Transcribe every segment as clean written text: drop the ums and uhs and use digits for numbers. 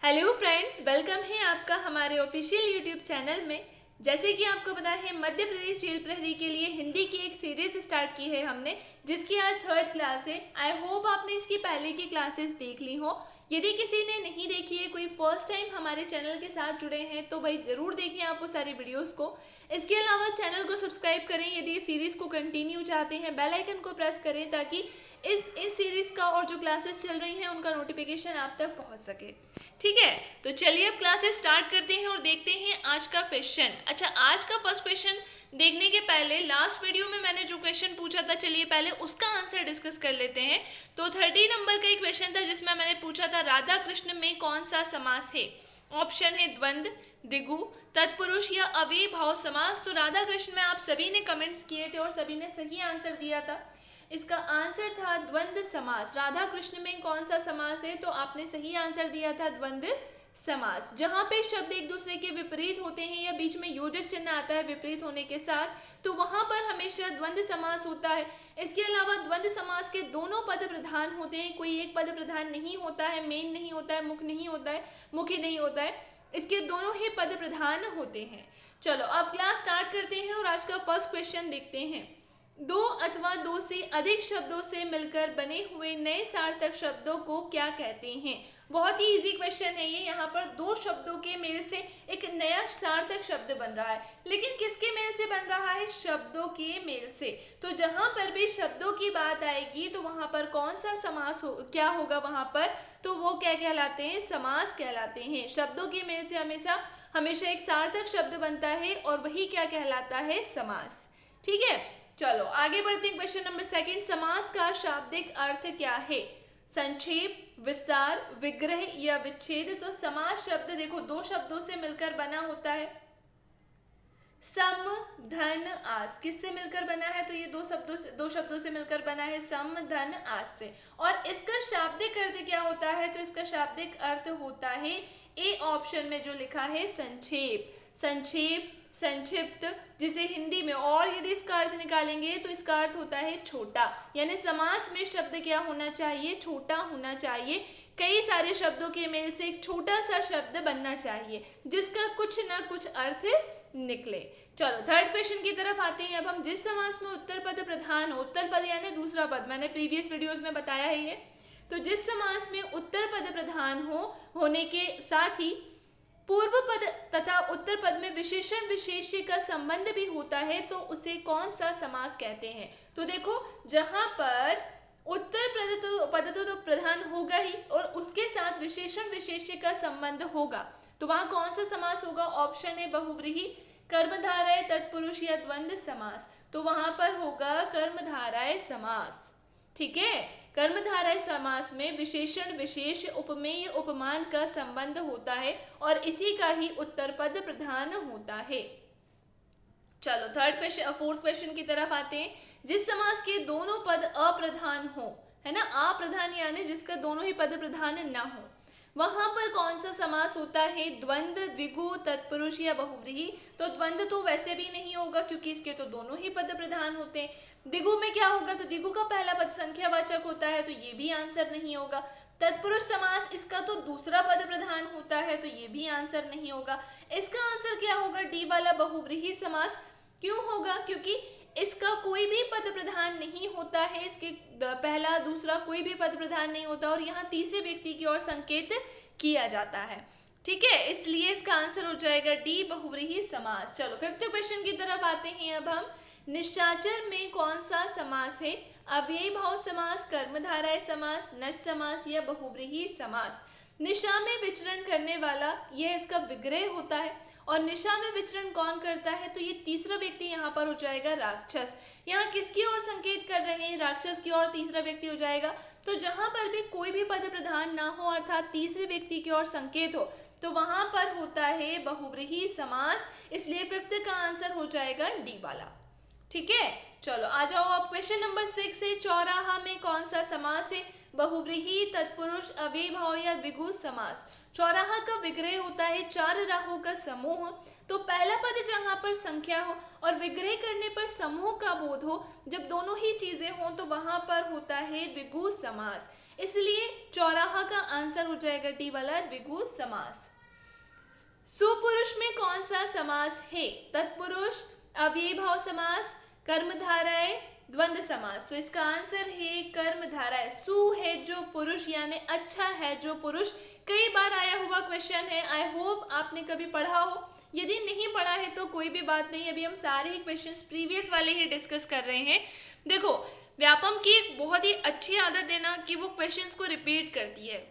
Hello friends, welcome है आपका हमारे ऑफिशियल यूट्यूब चैनल में। जैसे कि आपको पता है, मध्य प्रदेश जेल प्रहरी के लिए हिंदी की एक सीरीज स्टार्ट की है हमने, जिसकी आज 3rd क्लास है। आई होप आपने इसकी पहले की क्लासेस देख ली हो। यदि किसी ने नहीं देखी है, कोई फर्स्ट टाइम हमारे चैनल के साथ जुड़े हैं, तो भाई ज़रूर देखें आप वो सारी वीडियोस को। इसके अलावा चैनल को सब्सक्राइब करें यदि इस सीरीज़ को कंटिन्यू चाहते हैं। बेल आइकन को प्रेस करें ताकि इस सीरीज़ का और जो क्लासेस चल रही हैं उनका नोटिफिकेशन आप तक पहुंच सके। ठीक है, तो चलिए अब क्लासेस स्टार्ट करते हैं और देखते हैं आज का क्वेश्चन। अच्छा, आज का फर्स्ट क्वेश्चन देखने के पहले लास्ट वीडियो में मैंने जो क्वेश्चन पूछा था, चलिए पहले उसका आंसर डिस्कस कर लेते हैं। तो 30 नंबर का एक क्वेश्चन था जिसमें मैंने पूछा था राधा कृष्ण में कौन सा समास है। ऑप्शन है द्वंद्व, द्विगु, तत्पुरुष या अव्ययी भाव समास। तो राधा कृष्ण में आप सभी ने कमेंट्स किए थे और सभी ने सही आंसर दिया था। इसका आंसर था द्वंद्व समास। राधा कृष्ण में कौन सा समास है, तो आपने सही आंसर दिया था द्वंद्व समास। जहाँ पे शब्द एक दूसरे के विपरीत होते हैं या बीच में योजक चिन्ह आता है विपरीत होने के साथ, तो वहां पर हमेशा द्वंद्व समास होता है। इसके अलावा द्वंद्व समास के दोनों पद प्रधान होते हैं, कोई एक पद प्रधान नहीं होता है, मेन नहीं होता है, मुख्य नहीं होता है, मुख्य नहीं होता है, इसके दोनों ही पद प्रधान होते हैं। चलो अब क्लास स्टार्ट करते हैं और आज का फर्स्ट क्वेश्चन देखते हैं। दो अथवा दो से अधिक शब्दों से मिलकर बने हुए नए सार्थक शब्दों को क्या कहते हैं। बहुत ही इजी क्वेश्चन है ये। यहाँ पर दो शब्दों के मेल से एक नया सार्थक शब्द बन रहा है, लेकिन किसके मेल से बन रहा है? शब्दों के मेल से। तो जहां पर भी शब्दों की बात आएगी तो वहां पर कौन सा समास क्या होगा वहां पर? तो वो क्या कहलाते हैं? समास कहलाते हैं। शब्दों के मेल से हमेशा हमेशा एक सार्थक शब्द बनता है और वही क्या कहलाता है? समास। ठीक है, चलो आगे बढ़ते हैं। क्वेश्चन नंबर 2, समास का शाब्दिक अर्थ क्या है? संक्षेप, विस्तार, विग्रह या विच्छेद। तो समास शब्द देखो दो शब्दों से मिलकर बना होता है। सम, धन, आस किससे मिलकर बना है? तो ये दो शब्दों से मिलकर बना है, सम, धन, आस से। और इसका शाब्दिक अर्थ क्या होता है? तो इसका शाब्दिक अर्थ होता है ए ऑप्शन में जो लिखा है, संक्षेप। संक्षेप, संक्षिप्त, जिसे हिंदी में, और यदि इसका अर्थ निकालेंगे तो इसका अर्थ होता है छोटा। यानी समास में शब्द क्या होना चाहिए? छोटा होना चाहिए। कई सारे शब्दों के मेल से एक छोटा सा शब्द बनना चाहिए जिसका कुछ ना कुछ अर्थ निकले। चलो 3rd क्वेश्चन की तरफ आते हैं। अब हम जिस समास में उत्तर पद प्रधान हो, उत्तर पद यानी दूसरा पद, मैंने प्रीवियस वीडियोस में बताया है ये। तो जिस समास में उत्तर पद प्रधान होने के साथ ही पूर्व पद तथा उत्तर पद में विशेषण विशेष्य का संबंध भी होता है, तो उसे कौन सा समास कहते हैं? तो देखो, जहां पर उत्तर पद तो प्रधान होगा ही और उसके साथ विशेषण विशेष्य का संबंध होगा, तो वहां कौन सा समास होगा? ऑप्शन है बहुव्रीहि, कर्मधारय, तत्पुरुष या द्वंद्व समास। तो वहां पर होगा कर्मधारय समास। ठीक है, कर्मधारय समास में विशेषण विशेष उपमेय उपमान का संबंध होता है और इसी का ही उत्तर पद प्रधान होता है। चलो 4th क्वेश्चन की तरफ आते हैं। जिस समास के दोनों पद अप्रधान हो, है ना, अप्रधान यानी जिसका दोनों ही पद प्रधान ना हो, वहां पर कौन सा समास होता है? द्वंद्व, द्विगु, तत्पुरुष या बहुव्रीहि। तो द्वंद्व तो वैसे भी नहीं होगा क्योंकि इसके तो दोनों ही पद प्रधान होते हैं। द्विगु में क्या होगा? तो द्विगु का पहला पद संख्यावाचक होता है, तो ये भी आंसर नहीं होगा। तत्पुरुष समास, इसका तो दूसरा पद प्रधान होता है, तो ये भी आंसर नहीं होगा। इसका आंसर क्या होगा? डी वाला बहुव्रीहि समास। क्यों होगा? क्योंकि इसका कोई भी पद प्रधान नहीं होता है, इसके पहला दूसरा कोई भी पद प्रधान नहीं होता और यहाँ तीसरे व्यक्ति की ओर संकेत किया जाता है। ठीक है, इसलिए इसका आंसर हो जाएगा डी, बहुव्रीहि समास। चलो 5th क्वेश्चन की तरफ आते हैं। अब हम निशाचर में कौन सा समास है? अव्ययी भाव समास, कर्मधारय समास, नश समास या बहुव्रीहि समास। निशा में विचरण करने वाला यह इसका विग्रह होता है और निशा में विचरण कौन करता है? तो ये तीसरा व्यक्ति यहाँ पर हो जाएगा राक्षस। यहाँ किसकी ओर संकेत कर रहे हैं? राक्षस की ओर तीसरा व्यक्ति हो जाएगा। तो जहां पर भी कोई भी पद प्रधान ना हो अर्थात तीसरे व्यक्ति की ओर संकेत हो, तो वहां पर होता है बहुव्रीहि समास। इसलिए 5th का आंसर हो जाएगा डी वाला। ठीक है, चलो आ जाओ अब क्वेश्चन नंबर 6 से। चौराहा में कौन सा समास है? बहुव्रीहि, तत्पुरुष, अव्ययी भाव या द्विगु समास। चौराहा का विग्रह होता है चार राहों का समूह। तो पहला पद जहां पर संख्या हो और विग्रह करने पर समूह का बोध हो, जब दोनों ही चीजें हों, तो वहां पर होता है द्विगु समास। इसलिए चौराहा का आंसर हो जाएगा डी वाला द्विगु समास। सुपुरुष में कौन सा समास है? तत्पुरुष, अव्ययीभाव समास, कर्मधारय, द्वंद्व समास। तो इसका आंसर है कर्मधारय। सु है जो पुरुष यानी अच्छा है जो पुरुष, कई बार आया हुआ क्वेश्चन है। आई होप आपने कभी पढ़ा हो, यदि नहीं पढ़ा है तो कोई भी बात नहीं, अभी हम सारे ही क्वेश्चंस प्रीवियस वाले ही डिस्कस कर रहे हैं। देखो, व्यापम की एक बहुत ही अच्छी आदत है ना कि वो क्वेश्चंस को रिपीट करती है,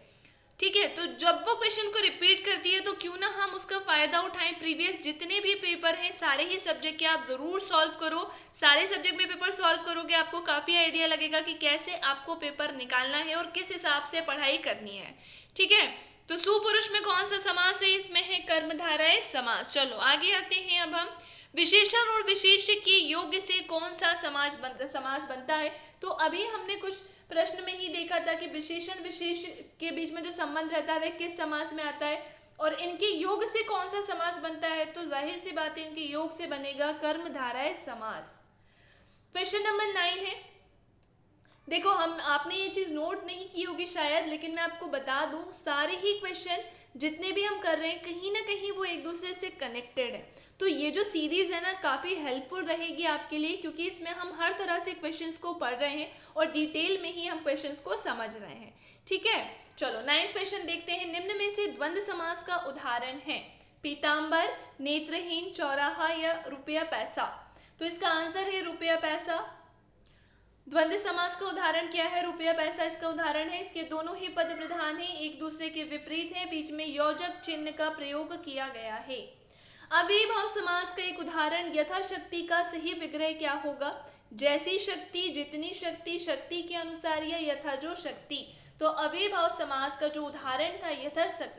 ठीक है। तो जब वो क्वेश्चन को रिपीट करती है तो क्यों ना हम उसका फ़ायदा उठाएं। प्रीवियस जितने भी पेपर हैं सारे ही सब्जेक्ट के आप ज़रूर सॉल्व करो। सारे सब्जेक्ट में पेपर सॉल्व करोगे आपको काफ़ी आइडिया लगेगा कि कैसे आपको पेपर निकालना है और किस हिसाब से पढ़ाई करनी है, ठीक है। तो सुपुरुष में कौन सा समास है? इसमें है कर्मधारय समास। चलो आगे आते हैं। अब हम विशेषण और विशेष्य के योग से कौन सा समास बनता है। तो अभी हमने कुछ प्रश्न में ही देखा था कि विशेषण विशेष के बीच में जो संबंध रहता है वह किस समास में आता है और इनके योग से कौन सा समास बनता है। तो जाहिर सी बात है इनके योग से बनेगा कर्मधारय समास। क्वेश्चन नंबर 9 है। देखो, आपने ये चीज नोट नहीं की होगी शायद, लेकिन मैं आपको बता दूं सारे ही क्वेश्चन जितने भी हम कर रहे हैं कहीं ना कहीं वो एक दूसरे से कनेक्टेड है। तो ये जो सीरीज है ना काफ़ी हेल्पफुल रहेगी आपके लिए, क्योंकि इसमें हम हर तरह से क्वेश्चंस को पढ़ रहे हैं और डिटेल में ही हम क्वेश्चंस को समझ रहे हैं, ठीक है। चलो 9th क्वेश्चन देखते हैं। निम्न में से द्वंद्व समास का उदाहरण है पीताम्बर, नेत्रहीन, चौराहा या रुपया पैसा। तो इसका आंसर है रुपया पैसा। द्वंद्व समास का उदाहरण क्या है? रुपया पैसा इसका उदाहरण है। इसके दोनों ही पद प्रधान हैं, एक दूसरे के विपरीत हैं, बीच में योजक चिन्ह का प्रयोग किया गया है। अव्ययीभाव समास का एक उदाहरण यथाशक्ति का सही विग्रह क्या होगा? जैसी शक्ति, जितनी शक्ति, शक्ति के अनुसार या यथा जो शक्ति। तो अव्ययीभाव समास का जो उदाहरण था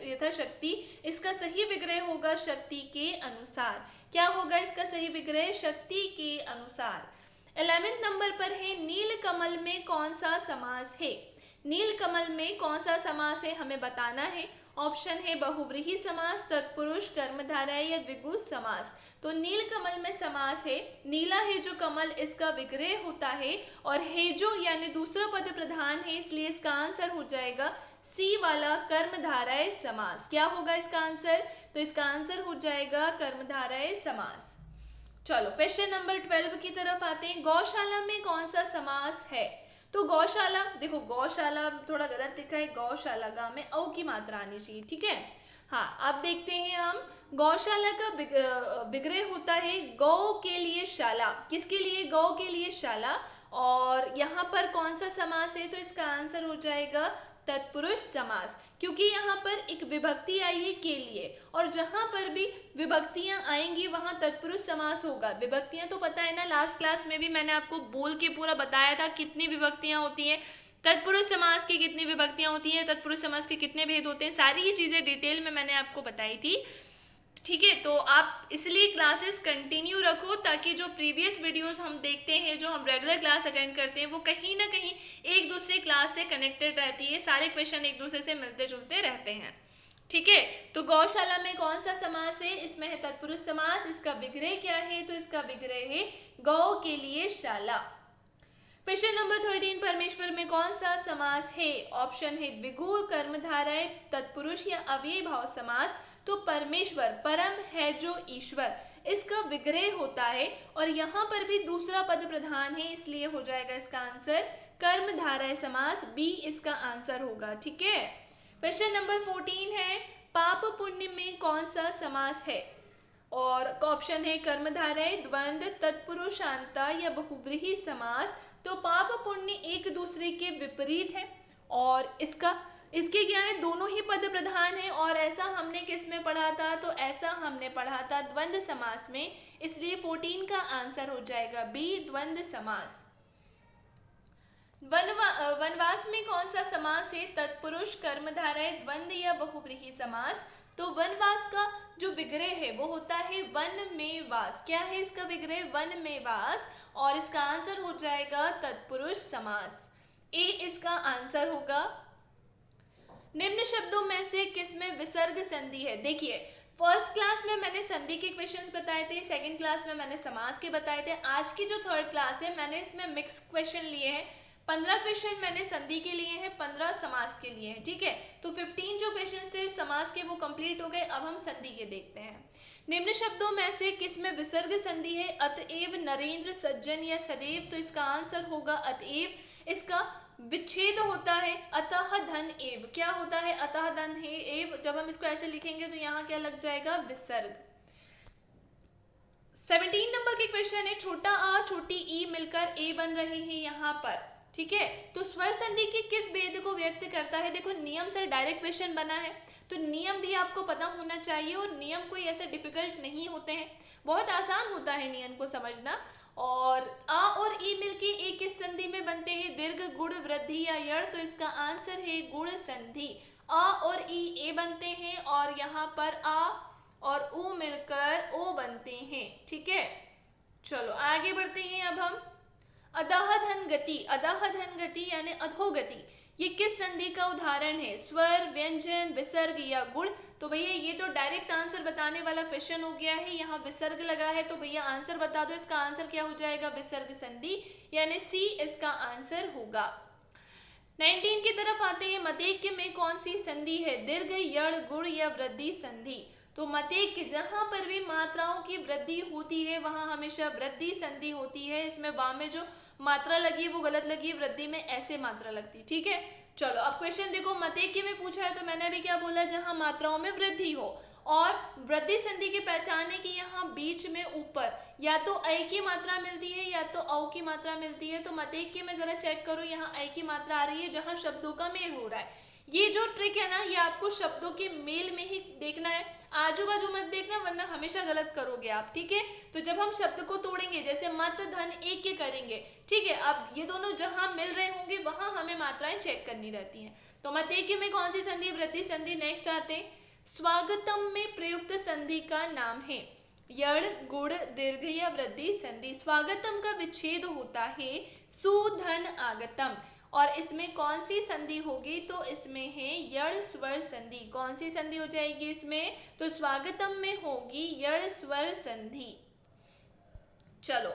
यथाशक्ति, इसका सही विग्रह होगा शक्ति के अनुसार। क्या होगा इसका सही विग्रह? शक्ति के अनुसार। 11वें नंबर पर है नीलकमल में कौन सा समास है? नीलकमल में कौन सा समास है हमें बताना है। ऑप्शन है बहुव्रीहि समास, तत्पुरुष, कर्मधारय या द्विगु समास। तो नीलकमल में समास है, नीला है जो कमल इसका विग्रह होता है और है जो यानी दूसरा पद प्रधान है, इसलिए इसका आंसर हो जाएगा सी वाला कर्मधारय समास। क्या होगा इसका आंसर? तो इसका आंसर हो जाएगा कर्मधारय समास। चलो क्वेश्चन नंबर 12 की तरफ आते हैं। गौशाला में कौन सा समास है? तो गौशाला, देखो गौशाला थोड़ा गलत लिखा है, गौशाला गा में औ की मात्रा आनी चाहिए, ठीक है। हाँ, अब देखते हैं हम। गौशाला का विग्रह होता है गौ के लिए शाला। किसके लिए? गौ के लिए शाला। और यहाँ पर कौन सा समास है? तो इसका आंसर हो जाएगा तत्पुरुष समास, क्योंकि यहाँ पर एक विभक्ति आई है के लिए, और जहाँ पर भी विभक्तियाँ आएंगी वहाँ तत्पुरुष समास होगा। विभक्तियाँ तो पता है ना, लास्ट क्लास में भी मैंने आपको बोल के पूरा बताया था कितनी विभक्तियाँ होती हैं, तत्पुरुष समास की कितनी विभक्तियाँ होती हैं, तत्पुरुष समास के कितने भेद होते हैं, सारी ही चीज़ें डिटेल में मैंने आपको बताई थी, ठीक है। तो आप इसलिए क्लासेस कंटिन्यू रखो ताकि जो प्रीवियस वीडियोस हम देखते हैं, जो हम रेगुलर क्लास अटेंड करते हैं, वो कहीं ना कहीं एक दूसरे क्लास से कनेक्टेड रहती है। सारे क्वेश्चन एक दूसरे से मिलते जुलते रहते हैं, ठीक है। तो गौशाला में कौन सा समास है? इसमें है तत्पुरुष समास। इसका विग्रह क्या है? तो इसका विग्रह है गौ के लिए शाला। क्वेश्चन नंबर 13, परमेश्वर में कौन सा समास है? ऑप्शन है द्विगु, कर्मधारय, तत्पुरुष या अव्ययीभाव समास। तो परमेश्वर, परम है जो ईश्वर, इसका विग्रह होता है और यहाँ पर भी दूसरा पद प्रधान है, इसलिए हो जाएगा इसका आंसर कर्मधारय समास। बी इसका आंसर होगा, ठीक है। क्वेश्चन नंबर 14 है पाप पुण्य में कौन सा समास है? और ऑप्शन है कर्मधारय, द्वंद्व, तत्पुरुषांता या बहुव्रीहि समास। तो पाप पुण्य एक दूसरे के विपरीत है और इसके क्या है? दोनों ही पद प्रधान है। और ऐसा हमने किस में पढ़ा था? तो ऐसा हमने पढ़ा था द्वंद्व समास में, इसलिए 14 का आंसर हो जाएगा बी, द्वंद्व समास। वनवास में कौन सा समास है? तत्पुरुष, कर्मधारय, द्वंद्व या बहुव्रीहि समास। तो वनवास का जो विग्रह है वो होता है वन में वास। क्या है इसका विग्रह? वन में वास, और इसका आंसर हो जाएगा तत्पुरुष समास। ए इसका आंसर होगा। निम्न शब्दों में से किसमें विसर्ग संधि है? देखिए, फर्स्ट क्लास में मैंने संधि के क्वेश्चंस बताए थे, सेकंड क्लास में मैंने समास के बताए थे। आज की जो थर्ड क्लास है मैंने इसमें मिक्स क्वेश्चन लिए हैं। 15 क्वेश्चन मैंने संधि के लिए हैं, 15 समास के लिए हैं, ठीक है। तो 15 जो क्वेश्चन थे समास के वो कंप्लीट हो गए। अब हम संधि के देखते हैं। निम्न शब्दों में से किसमें विसर्ग संधि है? अतएव, नरेंद्र, सज्जन या सदैव। तो इसका आंसर होगा अतएव। इसका विच्छेद होता है अतः धन एव। क्या होता है? अतः धन है एव। जब हम इसको ऐसे लिखेंगे तो यहाँ क्या लग जाएगा? विसर्ग। 17 नंबर के क्वेश्चन है, छोटा आ छोटी ई मिलकर ए बन रहे हैं यहाँ पर, ठीक है। तो स्वर संधि के किस भेद को व्यक्त करता है? देखो नियम से डायरेक्ट क्वेश्चन बना है तो नियम भी आपको पता होना चाहिए, और नियम कोई ऐसे डिफिकल्ट नहीं होते हैं, बहुत आसान होता है नियम को समझना। और आ और ई मिलके ए किस संधि में बनते हैं? दीर्घ, गुण, वृद्धि या यड़। तो इसका आंसर है गुण संधि। आ और ई ए बनते हैं और यहाँ पर आ और ऊ मिलकर ओ बनते हैं, ठीक है। चलो आगे बढ़ते हैं अब हम। अधः धन गति, अधः धन गति यानी अधोगति, ये किस संधि का उदाहरण है? स्वर, व्यंजन, विसर्ग या गुण। तो भैया ये तो डायरेक्ट आंसर बताने वाला क्वेश्चन हो गया है, यहाँ विसर्ग लगा है तो भैया आंसर बता दो। इसका आंसर क्या हो जाएगा? विसर्ग संधि, यानी सी इसका आंसर होगा। 19 की तरफ आते हैं। मतेक्य में कौन सी संधि है? दीर्घ, यड़, गुण या वृद्धि संधि। तो मतेक्य जहां पर भी मात्राओं की वृद्धि होती है वहां हमेशा वृद्धि संधि होती है। इसमें वां में जो मात्रा लगी है वो गलत लगी है, वृद्धि में ऐसे मात्रा लगती है, ठीक है। चलो अब क्वेश्चन देखो, मतेक्य में पूछा है तो मैंने अभी क्या बोला? जहां मात्राओं में वृद्धि हो। और वृद्धि संधि की पहचान है कि यहाँ बीच में ऊपर या तो ऐ की मात्रा मिलती है या तो औ की मात्रा मिलती है। तो मतेक्य में जरा चेक करो, यहाँ ऐ की मात्रा आ रही है जहां शब्दों का मेल हो रहा है। ये जो ट्रिक है ना, ये आपको शब्दों के मेल में ही देखना है, आजू बाजू मत देखना वरना हमेशा गलत करोगे आप, ठीक है। तो जब हम शब्द को तोड़ेंगे जैसे मत, धन, एक के करेंगे, ठीक है। अब ये दोनों जहां मिल रहे होंगे वहां हमें मात्राएं चेक करनी रहती हैं। तो मतेक्य में कौन सी संधि? वृद्धि संधि। नेक्स्ट आते हैं, स्वागतम में प्रयुक्त संधि का नाम है? यड़, गुण, दीर्घ या वृद्धि संधि। स्वागतम का विच्छेद होता है सुधन आगतम, और इसमें कौन सी संधि होगी? तो इसमें है यड़ स्वर संधि। कौन सी संधि हो जाएगी इसमें? तो स्वागतम में होगी यड़ स्वर संधि। चलो,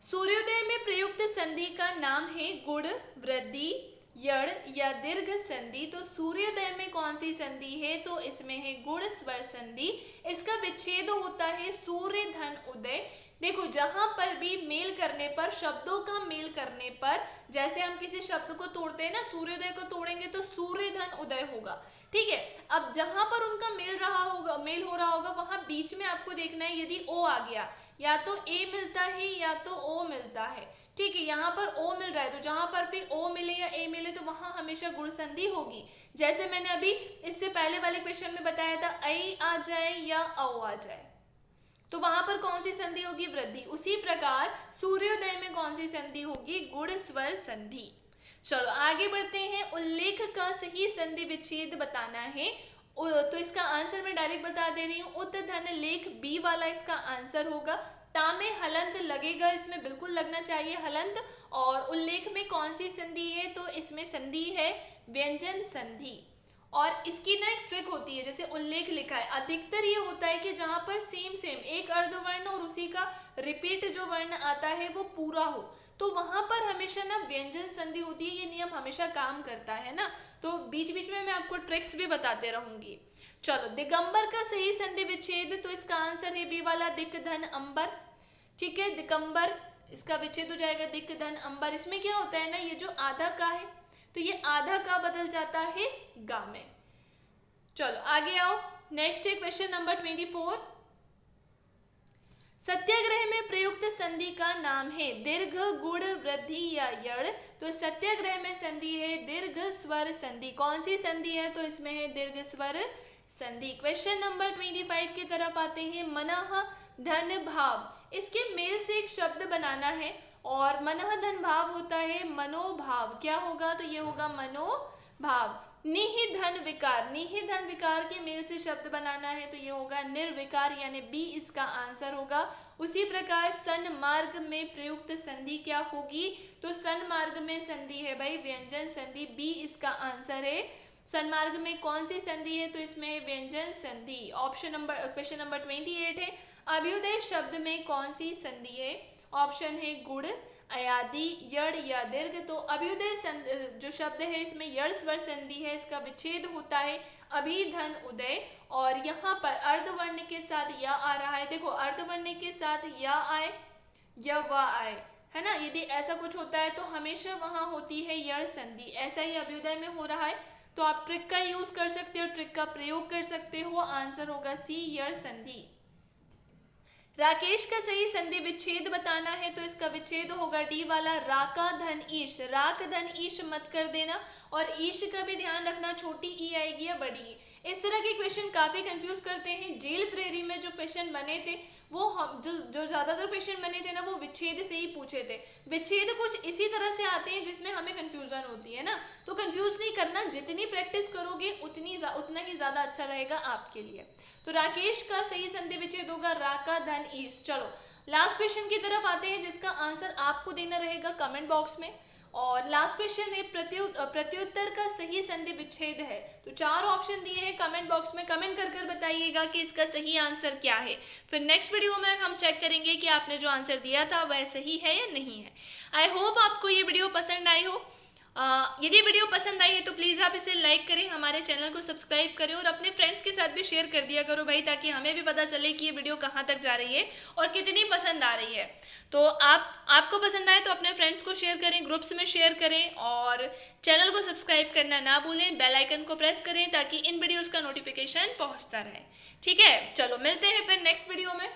सूर्योदय में प्रयुक्त संधि का नाम है गुण, वृद्धि, यड़ या दीर्घ संधि। तो सूर्योदय में कौन सी संधि है? तो इसमें है गुण स्वर संधि। इसका विच्छेद होता है सूर्य धन उदय। देखो जहां पर भी मेल करने पर, शब्दों का मेल करने पर, जैसे हम किसी शब्द को तोड़ते हैं ना, सूर्योदय को तोड़ेंगे तो सूर्य धन उदय होगा, ठीक है। अब जहां पर उनका मेल हो रहा होगा वहां बीच में आपको देखना है, यदि ओ आ गया या तो ए मिलता है या तो ओ मिलता है, ठीक है। यहाँ पर ओ मिल रहा है तो जहां पर भी ओ मिले या ए मिले तो वहां हमेशा गुण संधि होगी। जैसे मैंने अभी इससे पहले वाले क्वेश्चन में बताया था, ऐ आ जाए या औ आ जाए तो वहां पर कौन सी संधि होगी? वृद्धि। उसी प्रकार सूर्योदय में कौन सी संधि होगी? गुण स्वर संधि। चलो आगे बढ़ते हैं। उल्लेख का सही संधि विच्छेद बताना है, तो इसका आंसर मैं डायरेक्ट बता दे रही हूँ। उत धन लेख बी वाला इसका आंसर होगा। ता में हलंत लगेगा, इसमें बिल्कुल लगना चाहिए हलंत। और उल्लेख में कौन सी संधि है? तो इसमें संधि है व्यंजन संधि। और इसकी ना एक ट्रिक होती है, जैसे उल्लेख लिखा है, अधिकतर ये होता है कि जहां पर सेम एक अर्धवर्ण और उसी का रिपीट जो वर्ण आता है वो पूरा हो, तो वहां पर हमेशा ना व्यंजन संधि होती है। ये नियम हमेशा काम करता है ना, तो बीच बीच में मैं आपको ट्रिक्स भी बताते रहूंगी। चलो, दिगंबर का सही संधि विच्छेद, तो इसका आंसर है बी वाला, दिक धन अंबर, ठीक है। दिगंबर इसका विच्छेद हो जाएगा दिक धन अंबर। इसमें क्या होता है ना, ये जो आधा का है तो ये आधा का बदल जाता है गा में। चलो आगे आओ, नेक्स्ट है क्वेश्चन नंबर 24। सत्याग्रह में प्रयुक्त संधि का नाम है दीर्घ, गुण, वृद्धि या यड़। तो सत्याग्रह में संधि है दीर्घ स्वर संधि। कौन सी संधि है? तो इसमें है दीर्घ स्वर संधि। क्वेश्चन नंबर 25 की तरफ आते हैं। मनः धन भाव, इसके मेल से एक शब्द बनाना है और मनः धन भाव होता है मनोभाव। क्या होगा? तो ये होगा मनोभाव। निहि धन विकार, निहि धन विकार के मेल से शब्द बनाना है तो ये होगा निर्विकार, यानी बी इसका आंसर होगा। उसी प्रकार सन्मार्ग में प्रयुक्त संधि क्या होगी? तो सन्मार्ग में संधि है भाई व्यंजन संधि, बी इसका आंसर है। सन्मार्ग में कौन सी संधि है? तो इसमें है व्यंजन संधि। ऑप्शन नंबर क्वेश्चन नंबर 28 है। अभ्युदय शब्द में कौन सी संधि है? ऑप्शन है गुण, अयादि, यड़ या दीर्घ। तो अभ्युदय जो शब्द है इसमें यड़ स्वर संधि है, इसका विच्छेद होता है अभी धन उदय। और यहाँ पर अर्धवर्ण के साथ या आ रहा है, देखो अर्धवर्ण के साथ या आए या व आए, है ना। यदि ऐसा कुछ होता है तो हमेशा वहां होती है यड़ संधि। ऐसा ही अभ्युदय में हो रहा है तो आप ट्रिक का यूज कर सकते हो, ट्रिक का प्रयोग कर सकते हो। आंसर होगा सी, यड़ संधि। राकेश का सही संधि विच्छेद बताना है तो इसका विच्छेद होगा डी वाला, राका धन ईश। राक धन ईश मत कर देना, और ईश का भी ध्यान रखना, छोटी ई आएगी या बड़ी ई। इस तरह के क्वेश्चन काफी कंफ्यूज करते हैं। जेल प्रेरी में जो क्वेश्चन बने थे वो हम जो ज्यादातर क्वेश्चन बने थे ना वो विच्छेद से ही पूछे थे। विच्छेद कुछ इसी तरह से आते हैं जिसमें हमें कंफ्यूजन होती है ना, तो कंफ्यूज नहीं करना, जितनी प्रैक्टिस करोगे उतना ही ज्यादा अच्छा रहेगा आपके लिए। तो राकेश का सही संधि विच्छेद होगा राका धन ईश। चलो लास्ट क्वेश्चन की तरफ आते हैं जिसका आंसर आपको देना रहेगा कमेंट बॉक्स में। और लास्ट क्वेश्चन है प्रत्युत्तर का सही संधि विच्छेद है। तो 4 ऑप्शन दिए हैं, कमेंट बॉक्स में कमेंट कर बताइएगा कि इसका सही आंसर क्या है। फिर नेक्स्ट वीडियो में हम चेक करेंगे कि आपने जो आंसर दिया था वह सही है या नहीं है। आई होप आपको ये वीडियो पसंद आई हो। यदि वीडियो पसंद आई है तो प्लीज़ आप इसे लाइक करें, हमारे चैनल को सब्सक्राइब करें और अपने फ्रेंड्स के साथ भी शेयर कर दिया करो भाई, ताकि हमें भी पता चले कि ये वीडियो कहाँ तक जा रही है और कितनी पसंद आ रही है। तो आपको पसंद आए तो अपने फ्रेंड्स को शेयर करें, ग्रुप्स में शेयर करें, और चैनल को सब्सक्राइब करना ना भूलें, बेल आइकन को प्रेस करें ताकि इन वीडियोज़ का नोटिफिकेशन पहुँचता रहे। ठीक है, चलो मिलते हैं फिर नेक्स्ट वीडियो में।